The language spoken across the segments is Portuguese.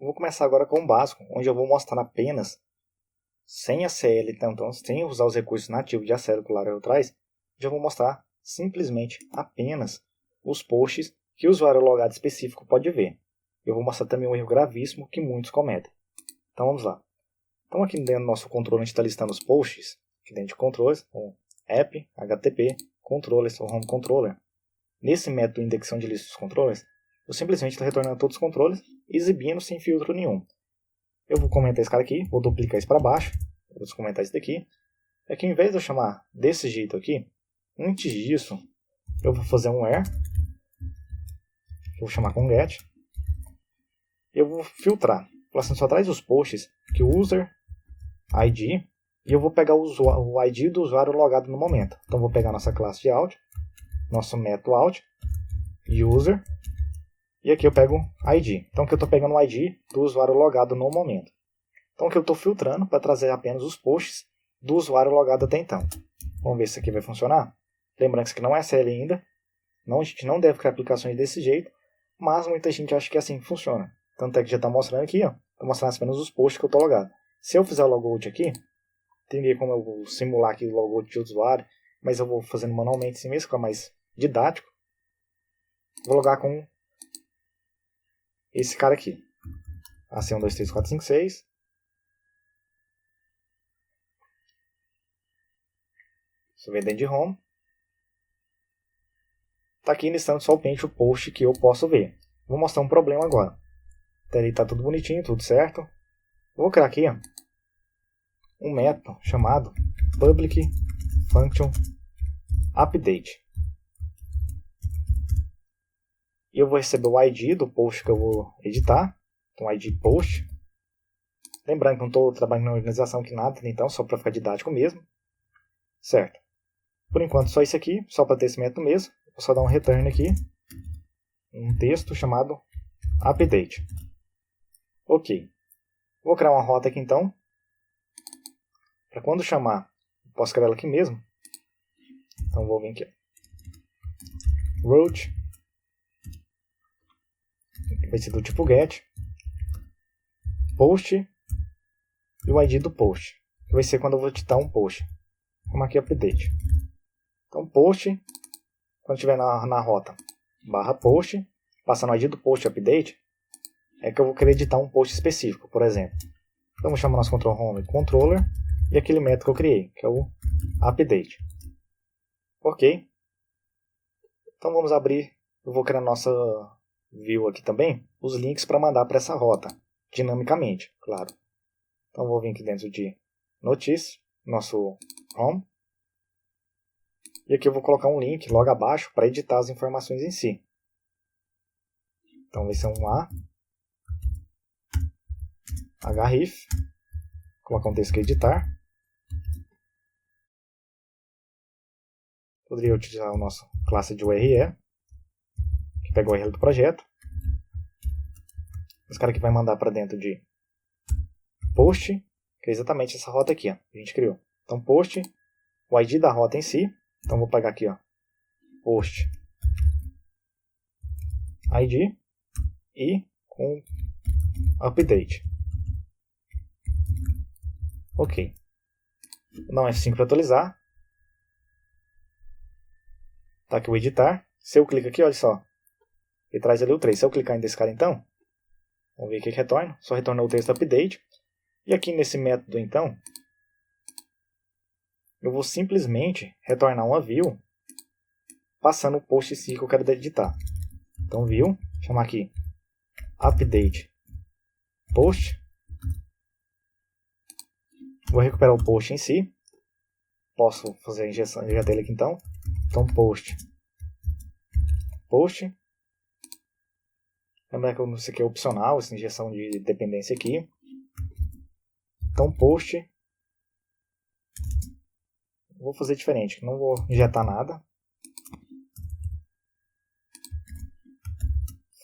vou começar agora com o básico, onde eu vou mostrar apenas, sem a CL, então sem usar os recursos nativos de ACL que o Laravel traz, já vou mostrar simplesmente apenas os posts que o usuário logado específico pode ver. Eu vou mostrar também um erro gravíssimo que muitos cometem. Então vamos lá. Então aqui dentro do nosso controle a gente está listando os posts, aqui dentro de controles, o app, HTTP, controllers, ou home controller. Nesse método index onde lista os controllers, eu simplesmente estou retornando todos os controles, exibindo sem filtro nenhum. Eu vou comentar esse cara aqui, vou duplicar isso para baixo, vou comentar esse daqui. É que ao invés de eu chamar desse jeito aqui, antes disso, eu vou fazer um where, eu vou chamar com get, eu vou filtrar. Assim, só traz os posts que o user ID, e eu vou pegar o ID do usuário logado no momento. Então vou pegar nossa classe de out, nosso método out, user, e aqui eu pego ID. Então aqui eu estou pegando o ID do usuário logado no momento. Então aqui eu estou filtrando para trazer apenas os posts do usuário logado até então. Vamos ver se isso aqui vai funcionar. Lembrando que isso aqui não é SL ainda. A gente não deve criar aplicações desse jeito, mas muita gente acha que assim funciona. Tanto é que já está mostrando aqui, ó. Está mostrando apenas os posts que eu estou logado. Se eu fizer o logout aqui, tem como eu vou simular aqui o logout de usuário, mas eu vou fazendo manualmente assim mesmo, fica mais didático. Vou logar com esse cara aqui. Assim, 1, 2, 3, 4, 5, 6. Você vem dentro de home. Está aqui listando somente o post que eu posso ver. Vou mostrar um problema agora. Até ali está tudo bonitinho, tudo certo. Vou criar aqui um método chamado public function update. E eu vou receber o ID do post que eu vou editar. Então, ID post. Lembrando que não estou trabalhando na organização aqui nada, então só para ficar didático mesmo. Certo. Por enquanto só isso aqui, só para ter esse método mesmo. Vou só dar um return aqui. Um texto chamado update. Ok. Vou criar uma rota aqui então. Para quando chamar, posso criar ela aqui mesmo. Então vou vir aqui. Route. Vai ser do tipo get. Post. E o ID do post. Que vai ser quando eu vou editar um post. Como aqui update. Então post. Quando estiver na rota. Barra post. Passando o ID do post update. É que eu vou querer editar um post específico, por exemplo. Então vou chamar nosso control home controller. E aquele método que eu criei, que é o update. Ok. Então vamos abrir. Eu vou criar nossa view aqui também. Os links para mandar para essa rota. Dinamicamente, claro. Então vou vir aqui dentro de notícia. Nosso home. E aqui eu vou colocar um link logo abaixo para editar as informações em si. Então vai ser um href. Colocar um texto que editar. Poderia utilizar a nossa classe de URL, que pega o URL do projeto. Esse cara aqui vai mandar para dentro de post, que é exatamente essa rota aqui, ó, que a gente criou. Então post, o ID da rota em si. Então vou pegar aqui, ó, post ID e com update. Ok. Não é F5 para atualizar. Tá aqui o editar. Se eu clico aqui, olha só. Ele traz ali o 3. Se eu clicar nesse cara então, vamos ver o que retorna. Só retorna o texto update. E aqui nesse método então, eu vou simplesmente retornar uma view passando o post em si que eu quero editar. Então view, chamar aqui update post. Vou recuperar o post em si. Posso fazer a injetar ele aqui então. Então post. Lembra que isso aqui é opcional, essa injeção de dependência aqui. Então post. Vou fazer diferente, não vou injetar nada.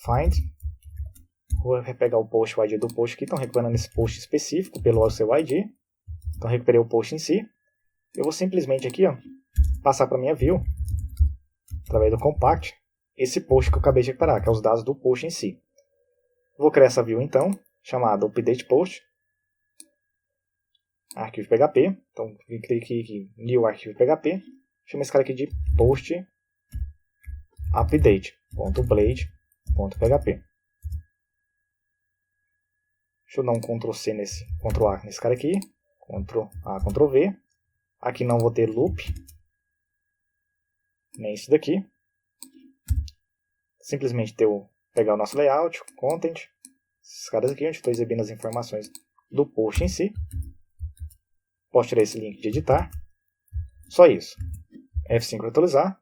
Find. Vou pegar o post, o ID do post aqui. Estão recuperando esse post específico pelo seu ID. Então recuperei o post em si. Eu vou simplesmente aqui, ó, passar para a minha view, através do compact, esse post que eu acabei de recuperar, que é os dados do post em si. Vou criar essa view então, chamado update post, arquivo PHP. Então, clique aqui em new arquivo PHP, chama esse cara aqui de post update.blade.php. Deixa eu dar um Ctrl+C nesse, Ctrl+A nesse cara aqui, Ctrl+A, Ctrl+V. Aqui não vou ter loop, nem isso daqui. Simplesmente pegar o nosso layout, content, esses caras aqui, onde estou exibindo as informações do post em si. Posso tirar esse link de editar. Só isso. F5 para atualizar.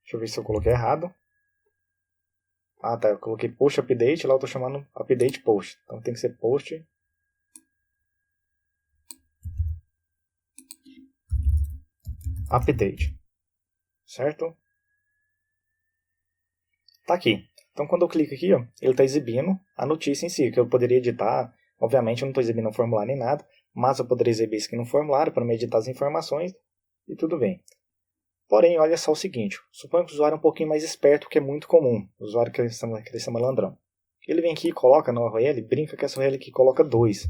Deixa eu ver se eu coloquei errado. Ah, tá. Eu coloquei post update, lá eu estou chamando update post. Então tem que ser post update. Certo? Tá aqui. Então quando eu clico aqui, ó, ele está exibindo a notícia em si, que eu poderia editar. Obviamente eu não estou exibindo um formulário nem nada, mas eu poderia exibir isso aqui no formulário para me editar as informações e tudo bem. Porém, olha só o seguinte, suponha que o usuário é um pouquinho mais esperto, que é muito comum, o usuário que é malandrão. Ele vem aqui e coloca no URL, brinca que essa URL aqui coloca 2.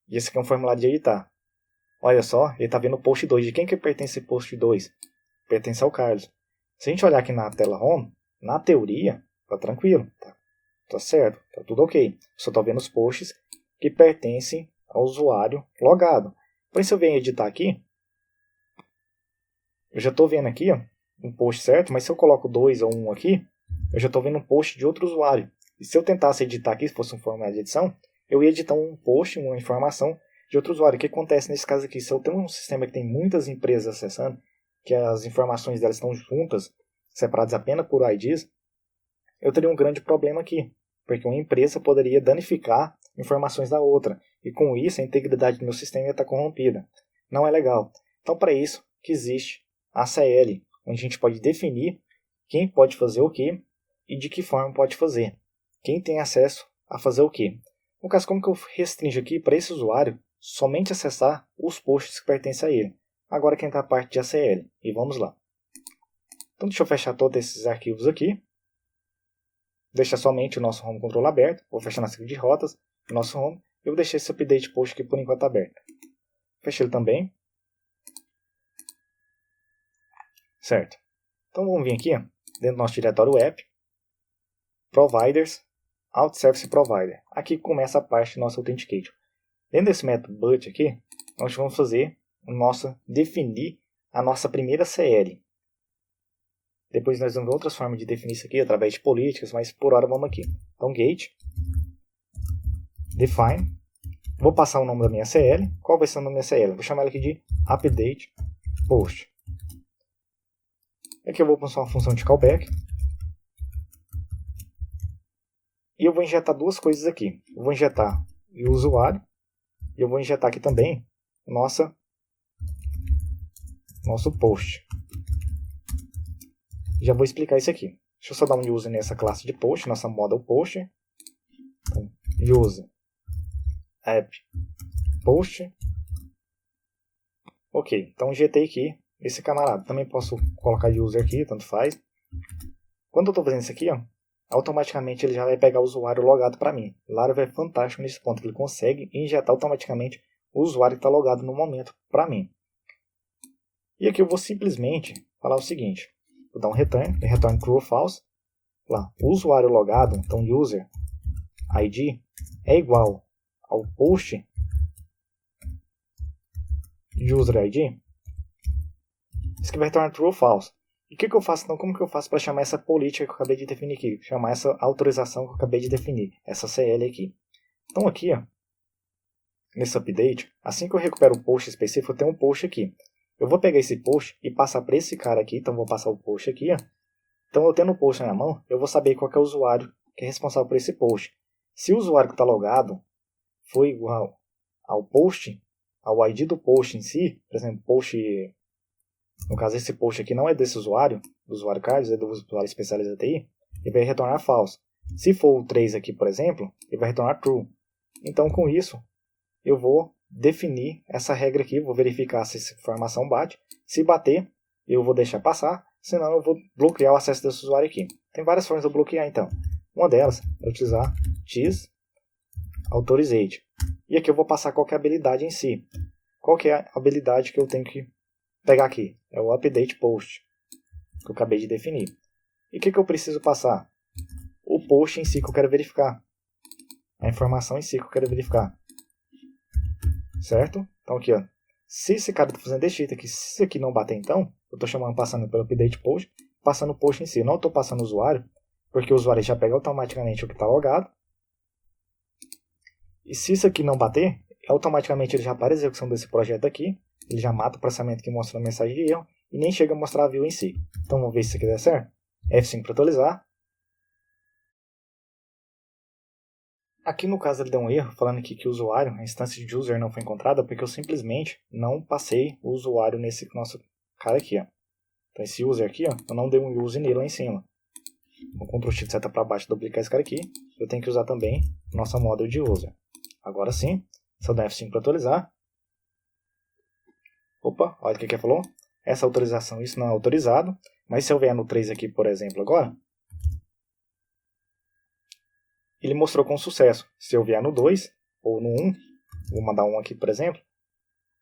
E esse aqui é um formulário de editar. Olha só, ele está vendo o post 2. De quem que pertence esse post 2? Pertence ao Carlos. Se a gente olhar aqui na tela home, na teoria, tá tranquilo, tá certo, tá tudo ok. Só estou vendo os posts que pertencem ao usuário logado. Porém, se eu venho editar aqui, eu já estou vendo aqui, ó, um post certo, mas se eu coloco 2 ou 1 aqui, eu já estou vendo um post de outro usuário. E se eu tentasse editar aqui, se fosse um formulário de edição, eu ia editar um post, uma informação de outro usuário. O que acontece nesse caso aqui? Se eu tenho um sistema que tem muitas empresas acessando, que as informações delas estão juntas, separadas apenas por IDs, eu teria um grande problema aqui, porque uma empresa poderia danificar informações da outra, e com isso a integridade do meu sistema ia estar corrompida. Não é legal. Então, para isso que existe a CL, onde a gente pode definir quem pode fazer o que e de que forma pode fazer. Quem tem acesso a fazer o que. No caso, como que eu restringo aqui para esse usuário somente acessar os posts que pertencem a ele. Agora quem está a parte de ACL. E vamos lá. Então deixa eu fechar todos esses arquivos aqui. Deixa somente o nosso home control aberto. Vou fechar na ciclo de rotas, o nosso home. Eu vou deixar esse update post aqui por enquanto aberto. Fechei ele também. Certo. Então vamos vir aqui, ó, dentro do nosso diretório app, providers, out service provider. Aqui começa a parte do nosso authentication. Dentro desse método but aqui, nós vamos fazer definir a nossa primeira CL. Depois nós vamos ver outras formas de definir isso aqui, através de políticas, mas por hora vamos aqui. Então gate, define, vou passar o nome da minha CL. Qual vai ser o nome da minha CL? Vou chamar ela aqui de update post. Aqui eu vou passar uma função de callback. E eu vou injetar duas coisas aqui. Eu vou injetar o usuário. E eu vou injetar aqui também nosso post. Já vou explicar isso aqui. Deixa eu só dar um use nessa classe de post, nossa model post. Então, use app post. Ok, então injetei aqui esse camarada. Também posso colocar user aqui, tanto faz. Quando eu estou fazendo isso aqui, ó, automaticamente ele já vai pegar o usuário logado para mim. Laravel é fantástico nesse ponto, que ele consegue injetar automaticamente o usuário que está logado no momento para mim. E aqui eu vou simplesmente falar o seguinte. Vou dar um return true ou false. Lá, o usuário logado, então user ID, é igual ao post user ID. Isso aqui vai retornar true ou false. E o que eu faço então? Como que eu faço para chamar essa política que eu acabei de definir aqui? Chamar essa autorização que eu acabei de definir, essa CL aqui. Então aqui, ó, nesse update, assim que eu recupero o post específico, eu tenho um post aqui. Eu vou pegar esse post e passar para esse cara aqui, então vou passar o post aqui, ó. Então eu tendo o post na mão, eu vou saber qual que é o usuário que é responsável por esse post. Se o usuário que está logado for igual ao post, ao ID do post em si, por exemplo, post, no caso esse post aqui não é desse usuário, do usuário Carlos, é do usuário especialista TI, ele vai retornar false. Se for o 3 aqui, por exemplo, ele vai retornar true. Então com isso, eu vou definir essa regra aqui, vou verificar se essa informação bate. Se bater, eu vou deixar passar, senão eu vou bloquear o acesso desse usuário aqui. Tem várias formas de eu bloquear então. Uma delas é utilizar this authorizate. E aqui eu vou passar qual que é a habilidade em si. Qual que é a habilidade que eu tenho que pegar aqui? É o update post, que eu acabei de definir. E o que eu preciso passar? O post em si que eu quero verificar. A informação em si que eu quero verificar. Certo? Então aqui, ó. Se esse cara está fazendo delete aqui, se isso aqui não bater então, eu estou chamando passando pelo update post, passando o post em si. Eu não estou passando o usuário, porque o usuário já pega automaticamente o que está logado. E se isso aqui não bater, automaticamente ele já para a execução desse projeto aqui. Ele já mata o processamento que mostra a mensagem de erro e nem chega a mostrar a view em si. Então vamos ver se isso aqui der certo. F5 para atualizar. Aqui no caso ele deu um erro, falando aqui que o usuário, a instância de user não foi encontrada, porque eu simplesmente não passei o usuário nesse nosso cara aqui. Ó. Então esse user aqui, ó, eu não dei um use nele lá em cima. Vou Ctrl Shift seta para baixo, duplicar esse cara aqui. Eu tenho que usar também nossa model de user. Agora sim, se eu der F5 para atualizar. Opa, olha o que falou. Essa autorização, isso não é autorizado. Mas se eu vier no 3 aqui, por exemplo, agora, ele mostrou com sucesso. Se eu vier no 2 ou no 1, vou mandar um aqui, por exemplo,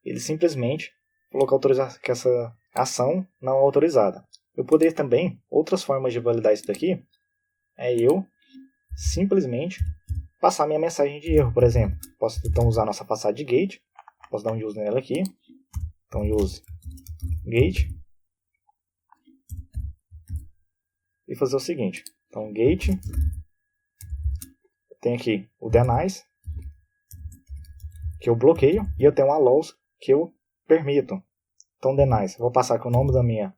ele simplesmente colocou que essa ação não é autorizada. Eu poderia também, outras formas de validar isso daqui, é eu simplesmente passar minha mensagem de erro, por exemplo. Posso então usar a nossa passada de gate, posso dar um use nela aqui, então use gate, e fazer o seguinte, então gate, tem aqui o denies, que eu bloqueio, e eu tenho um allows, que eu permito. Então denies, vou passar aqui o nome da minha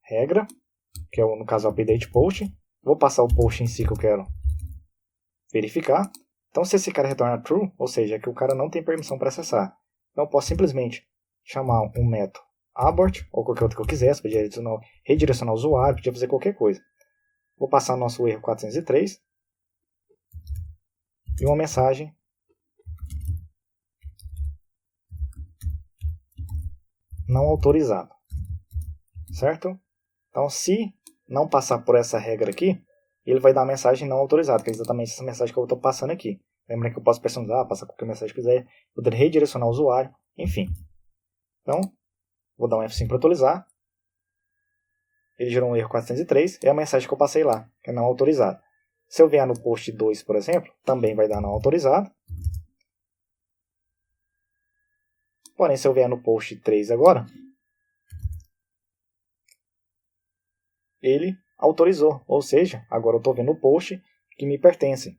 regra, que é no caso o update post, vou passar o post em si que eu quero verificar. Então se esse cara retorna true, ou seja, que o cara não tem permissão para acessar, então eu posso simplesmente chamar um método abort, ou qualquer outro que eu quiser, podia redirecionar o usuário, podia fazer qualquer coisa. Vou passar nosso erro 403 e uma mensagem não autorizada, certo? Então se não passar por essa regra aqui, ele vai dar a mensagem não autorizada, que é exatamente essa mensagem que eu estou passando aqui. Lembra que eu posso personalizar, passar qualquer mensagem que quiser, poder redirecionar o usuário, enfim. Então, vou dar um F5 para atualizar. Ele gerou um erro 403, é a mensagem que eu passei lá, que é não autorizada. Se eu vier no post 2, por exemplo, também vai dar não autorizado. Porém, se eu vier no post 3 agora, ele autorizou, ou seja, agora eu estou vendo o post que me pertence.